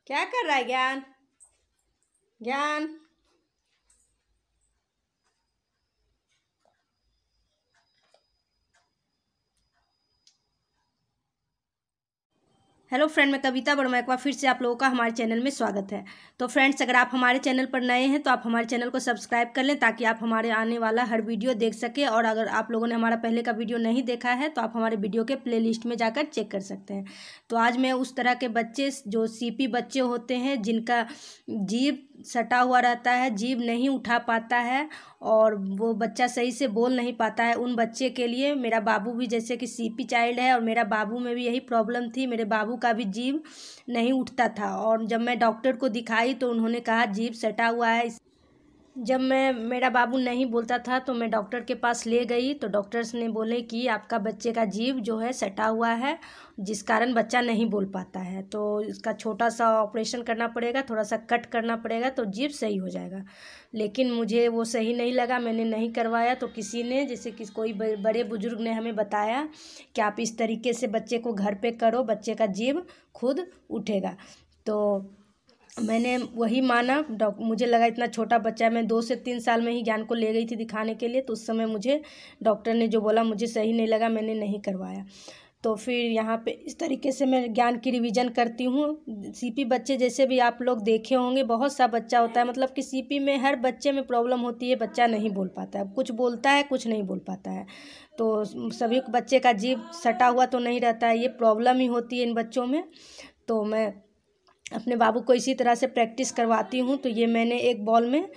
क्या कर रहा है ज्ञान? ज्ञान, हेलो फ्रेंड, मैं कविता वर्मा एक बार फिर से आप लोगों का हमारे चैनल में स्वागत है। तो फ्रेंड्स, अगर आप हमारे चैनल पर नए हैं तो आप हमारे चैनल को सब्सक्राइब कर लें ताकि आप हमारे आने वाला हर वीडियो देख सकें। और अगर आप लोगों ने हमारा पहले का वीडियो नहीं देखा है तो आप हमारे वीडियो के प्लेलिस्ट में जाकर चेक कर सकते हैं। तो आज मैं उस तरह के बच्चे जो सीपी बच्चे होते हैं, जिनका जीभ सटा हुआ रहता है, जीभ नहीं उठा पाता है और वो बच्चा सही से बोल नहीं पाता है, उन बच्चे के लिए मेरा बाबू भी जैसे कि सीपी चाइल्ड है और मेरा बाबू में भी यही प्रॉब्लम थी। मेरे बाबू का भी जीभ नहीं उठता था और जब मैं डॉक्टर को दिखाई तो उन्होंने कहा जीभ सटा हुआ है। जब मेरा बाबू नहीं बोलता था तो मैं डॉक्टर के पास ले गई तो डॉक्टर्स ने बोले कि आपका बच्चे का जीभ जो है सटा हुआ है, जिस कारण बच्चा नहीं बोल पाता है, तो इसका छोटा सा ऑपरेशन करना पड़ेगा, थोड़ा सा कट करना पड़ेगा तो जीभ सही हो जाएगा। लेकिन मुझे वो सही नहीं लगा, मैंने नहीं करवाया। तो किसी ने, जैसे कि कोई बड़े बुजुर्ग ने हमें बताया कि आप इस तरीके से बच्चे को घर पे करो, बच्चे का जीभ खुद उठेगा। तो मैंने वही माना। मुझे लगा इतना छोटा बच्चा है, मैं 2 से 3 साल में ही ज्ञान को ले गई थी दिखाने के लिए, तो उस समय मुझे डॉक्टर ने जो बोला मुझे सही नहीं लगा, मैंने नहीं करवाया। तो फिर यहाँ पे इस तरीके से मैं ज्ञान की रिवीजन करती हूँ। सीपी बच्चे जैसे भी आप लोग देखे होंगे, बहुत सा बच्चा होता है, मतलब कि सीपी में हर बच्चे में प्रॉब्लम होती है, बच्चा नहीं बोल पाता है, कुछ बोलता है कुछ नहीं बोल पाता है। तो सभी बच्चे का जीभ सटा हुआ तो नहीं रहता है, ये प्रॉब्लम ही होती है इन बच्चों में। तो मैं अपने बाबू को इसी तरह से प्रैक्टिस करवाती हूँ। तो ये मैंने एक बॉल में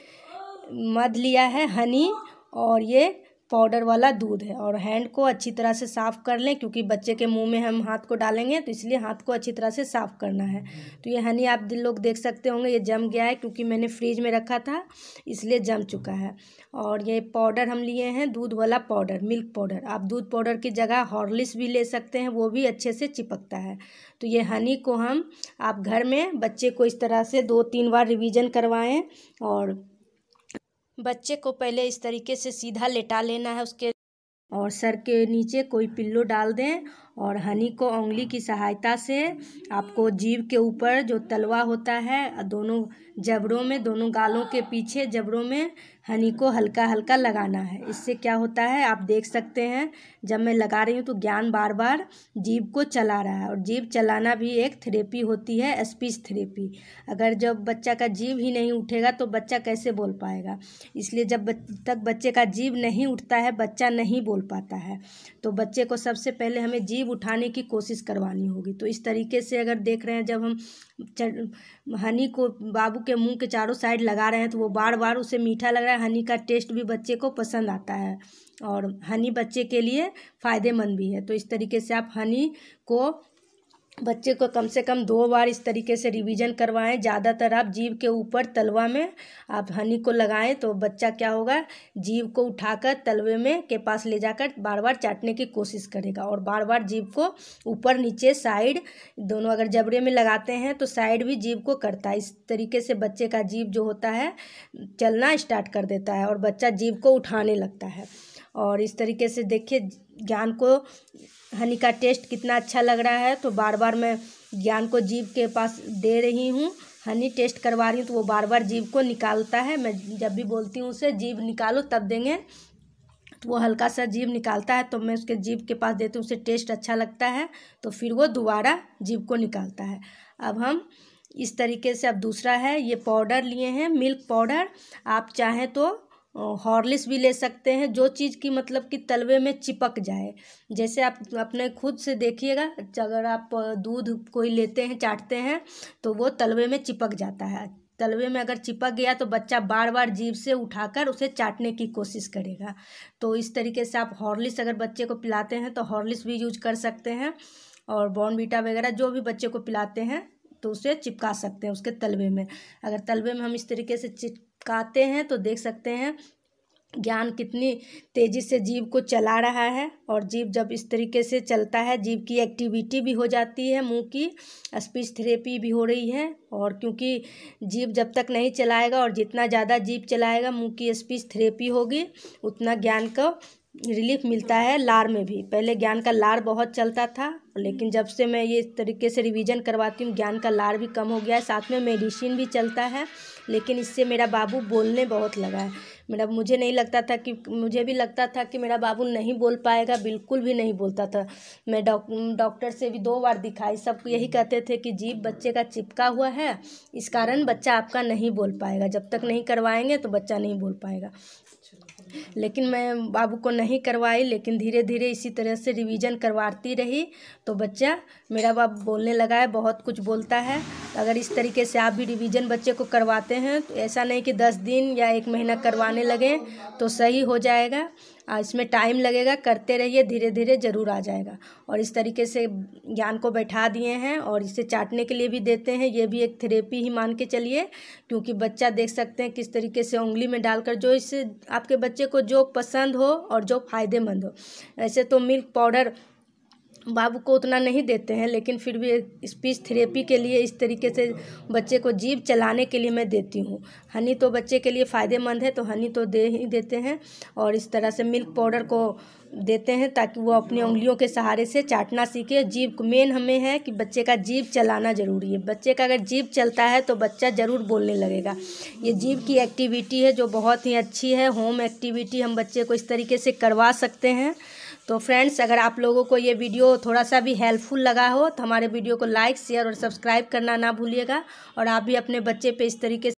मध लिया है, हनी, और ये पाउडर वाला दूध है, और हैंड को अच्छी तरह से साफ़ कर लें क्योंकि बच्चे के मुंह में हम हाथ को डालेंगे, तो इसलिए हाथ को अच्छी तरह से साफ़ करना है। तो ये हनी आप लोग देख सकते होंगे, ये जम गया है क्योंकि मैंने फ्रीज में रखा था, इसलिए जम चुका है। और ये पाउडर हम लिए हैं, दूध वाला पाउडर, मिल्क पाउडर। आप दूध पाउडर की जगह हॉर्लिक्स भी ले सकते हैं, वो भी अच्छे से चिपकता है। तो ये हनी को आप घर में बच्चे को इस तरह से 2-3 बार रिवीजन करवाएं। और बच्चे को पहले इस तरीके से सीधा लेटा लेना है उसके, और सर के नीचे कोई पिल्लो डाल दें और हनी को उंगली की सहायता से आपको जीभ के ऊपर जो तलवा होता है, दोनों जबड़ों में, दोनों गालों के पीछे जबड़ों में हनी को हल्का हल्का लगाना है। इससे क्या होता है आप देख सकते हैं, जब मैं लगा रही हूँ तो ज्ञान बार बार जीभ को चला रहा है, और जीभ चलाना भी एक थेरेपी होती है, स्पीच थेरेपी। अगर जब बच्चा का जीभ ही नहीं उठेगा तो बच्चा कैसे बोल पाएगा? इसलिए जब तक बच्चे का जीभ नहीं उठता है बच्चा नहीं बोल पाता है। तो बच्चे को सबसे पहले हमें जीभ उठाने की कोशिश करवानी होगी। तो इस तरीके से अगर देख रहे हैं, जब हम हनी को बाबू के मुंह के चारों साइड लगा रहे हैं तो वो बार बार उसे मीठा लग रहा है। हनी का टेस्ट भी बच्चे को पसंद आता है और हनी बच्चे के लिए फ़ायदेमंद भी है। तो इस तरीके से आप हनी को बच्चे को कम से कम 2 बार इस तरीके से रिवीजन करवाएं। ज़्यादातर आप जीभ के ऊपर तलवा में आप हनी को लगाएं तो बच्चा क्या होगा, जीभ को उठाकर तलवे में के पास ले जाकर बार बार चाटने की कोशिश करेगा, और बार बार जीभ को ऊपर नीचे साइड दोनों, अगर जबड़े में लगाते हैं तो साइड भी जीभ को करता है। इस तरीके से बच्चे का जीभ जो होता है चलना स्टार्ट कर देता है और बच्चा जीभ को उठाने लगता है। और इस तरीके से देखिए ज्ञान को हनी का टेस्ट कितना अच्छा लग रहा है। तो बार बार मैं ज्ञान को जीभ के पास दे रही हूँ, हनी टेस्ट करवा रही हूँ, तो वो बार बार जीभ को निकालता है। मैं जब भी बोलती हूँ उसे जीभ निकालो तब देंगे, तो वो हल्का सा जीभ निकालता है, तो मैं उसके जीभ के पास देती हूँ, उसे टेस्ट अच्छा लगता है तो फिर वो दोबारा जीभ को निकालता है। अब हम इस तरीके से, अब दूसरा है, ये पाउडर लिए हैं, मिल्क पाउडर। आप चाहें तो हॉर्लिक्स भी ले सकते हैं, जो चीज़ की मतलब कि तलवे में चिपक जाए। जैसे आप अपने खुद से देखिएगा, अगर आप दूध कोई लेते हैं चाटते हैं तो वो तलवे में चिपक जाता है। तलवे में अगर चिपक गया तो बच्चा बार बार जीभ से उठाकर उसे चाटने की कोशिश करेगा। तो इस तरीके से आप हॉर्लिक्स अगर बच्चे को पिलाते हैं तो हॉर्लिक्स भी यूज कर सकते हैं, और बॉर्नवीटा वगैरह जो भी बच्चे को पिलाते हैं तो उसे चिपका सकते हैं उसके तलवे में। अगर तलवे में हम इस तरीके से चिपकाते हैं तो देख सकते हैं ज्ञान कितनी तेज़ी से जीभ को चला रहा है, और जीभ जब इस तरीके से चलता है जीभ की एक्टिविटी भी हो जाती है, मुंह की स्पीच थेरेपी भी हो रही है। और क्योंकि जीभ जब तक नहीं चलाएगा और जितना ज़्यादा जीभ चलाएगा मुंह की स्पीच थेरेपी होगी, उतना ज्ञान को रिलीफ मिलता है लार में भी। पहले ज्ञान का लार बहुत चलता था, लेकिन जब से मैं ये इस तरीके से रिवीजन करवाती हूँ ज्ञान का लार भी कम हो गया है। साथ में मेडिसिन भी चलता है, लेकिन इससे मेरा बाबू बोलने बहुत लगा है। मुझे नहीं लगता था कि मुझे भी लगता था कि मेरा बाबू नहीं बोल पाएगा, बिल्कुल भी नहीं बोलता था। मैं डॉक्टर से भी 2 बार दिखाई, सब यही कहते थे कि जीभ बच्चे का चिपका हुआ है, इस कारण बच्चा आपका नहीं बोल पाएगा, जब तक नहीं करवाएंगे तो बच्चा नहीं बोल पाएगा। लेकिन मैं बाबू को नहीं करवाई, लेकिन धीरे धीरे इसी तरह से रिवीजन करवाती रही तो बच्चा मेरा बाबू बोलने लगा है, बहुत कुछ बोलता है। अगर इस तरीके से आप भी रिवीजन बच्चे को करवाते हैं तो ऐसा नहीं कि 10 दिन या 1 महीना करवाने लगें तो सही हो जाएगा। इसमें टाइम लगेगा, करते रहिए, धीरे धीरे ज़रूर आ जाएगा। और इस तरीके से ज्ञान को बैठा दिए हैं और इसे चाटने के लिए भी देते हैं, ये भी एक थेरेपी ही मान के चलिए, क्योंकि बच्चा देख सकते हैं किस तरीके से उंगली में डालकर जो इससे आपके बच्चे को जो पसंद हो और जो फ़ायदेमंद हो। ऐसे तो मिल्क पाउडर बाबू को उतना नहीं देते हैं, लेकिन फिर भी स्पीच थेरेपी के लिए इस तरीके से बच्चे को जीभ चलाने के लिए मैं देती हूँ। हनी तो बच्चे के लिए फ़ायदेमंद है, तो हनी तो दे ही देते हैं, और इस तरह से मिल्क पाउडर को देते हैं ताकि वो अपनी उंगलियों के सहारे से चाटना सीखे। जीभ को मेन हमें है कि बच्चे का जीभ चलाना ज़रूरी है। बच्चे का अगर जीभ चलता है तो बच्चा ज़रूर बोलने लगेगा। ये जीभ की एक्टिविटी है जो बहुत ही अच्छी है, होम एक्टिविटी हम बच्चे को इस तरीके से करवा सकते हैं। तो फ्रेंड्स, अगर आप लोगों को ये वीडियो थोड़ा सा भी हेल्पफुल लगा हो तो हमारे वीडियो को लाइक, शेयर और सब्सक्राइब करना ना भूलिएगा। और आप भी अपने बच्चे पे इस तरीके से